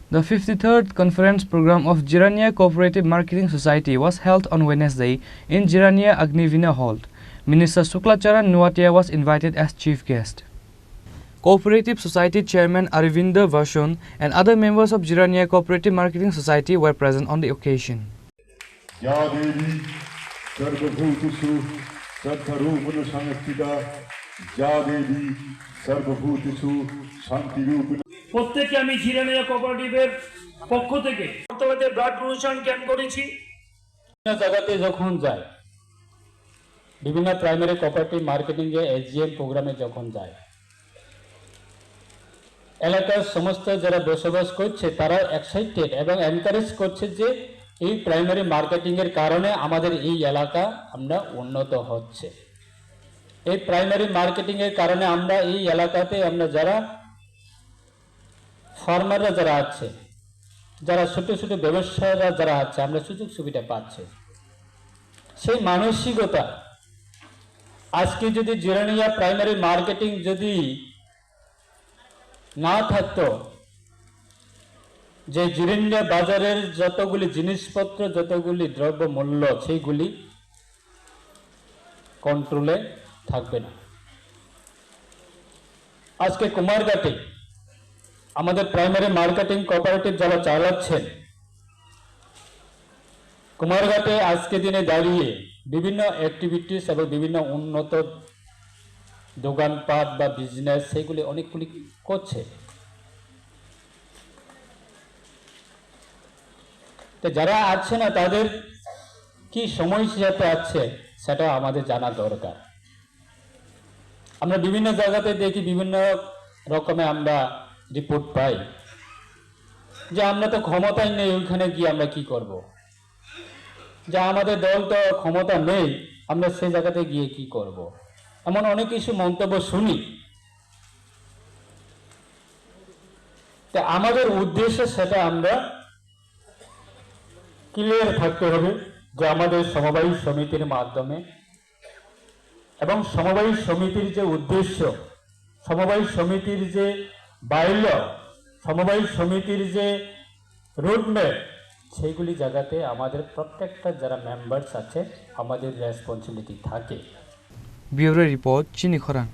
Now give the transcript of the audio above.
The 53rd conference program of Jirania Co-Operative Marketing Society was held on Wednesday in Jirania Agnivina Hall. Minister Suklacharan Nuatia was invited as chief guest. Cooperative Society Chairman Aravinda Vashon and other members of Jirania Cooperative Marketing Society were present on the occasion. প্রত্যেককে আমি জিরানিয়া কোঅপারেটিভের পক্ষ থেকে বর্তমানে blood donation camp করেছি। জায়গাতে যখন যায়, বিভিন্ন প্রাইমারি কোঅপারেটিভ মার্কেটিং এ এসজিএম প্রোগ্রামে যখন যায়, এলাকার সমস্ত যারা বসবাস করছে তারা এক্সাইটেড এবং এনকারেজ করছে যে এই প্রাইমারি মার্কেটিং এর কারণে আমাদের এই এলাকা আমরা উন্নত হচ্ছে। এই প্রাইমারি মার্কেটিং এর কারণে আমরা এই এলাকাতে আমরা যারা ফার্মাররা যারা আছে, যারা ছোট ছোট ব্যবসায়ীরা যারা আছে, আমরা সুযোগ সুবিধা পাচ্ছি। সেই মানসিকতা আজকে যদি জিরানিয়া প্রাইমারি মার্কেটিং যদি না থাকতো, যে জিরানিয়া বাজারের যতগুলি জিনিসপত্র, যতগুলি দ্রব্য মূল্য সেইগুলি কন্ট্রোলে থাকবে না। আজকে কুমারঘাটে আমাদের প্রাইমারি মার্কেটিং কোঅপারেটিভ যারা চালাচ্ছেন, কুমারঘাটে আজকে দিনে দাঁড়িয়ে বিভিন্ন অ্যাক্টিভিটিস এবং বিভিন্ন উন্নত দোকানপাট বা বিজনেস সেইগুলি অনেকগুলি করছে। তো যারা আছে না তাদের কি সমস্যাতে আছে সেটা আমাদের জানা দরকার। আমরা বিভিন্ন জায়গাতে দেখি, বিভিন্ন রকমে আমরা রিপোর্ট পাই যে আমরা তো ক্ষমতায় নেই, ওইখানে গিয়ে আমরা কি করব, যে আমাদের দল তো ক্ষমতা নেই, আমরা সেই জায়গাতে গিয়ে কি করব, এমন অনেক কিছু মন্তব্য শুনি। তা আমাদের উদ্দেশ্য সেটা আমরা ক্লিয়ার থাকতে হবে যে আমাদের সমবায় সমিতির মাধ্যমে এবং সমবায় সমিতির যে উদ্দেশ্য, সমবায় সমিতির যে বাইল, সমবায় সমিতির যে রোডম্যাপ, সেইগুলি জায়গাতে আমাদের প্রত্যেকটা যারা মেম্বার্স আছে আমাদের রেসপন্সিবিলিটি থাকে। ব্যুরো রিপোর্ট, চিনি খরাং।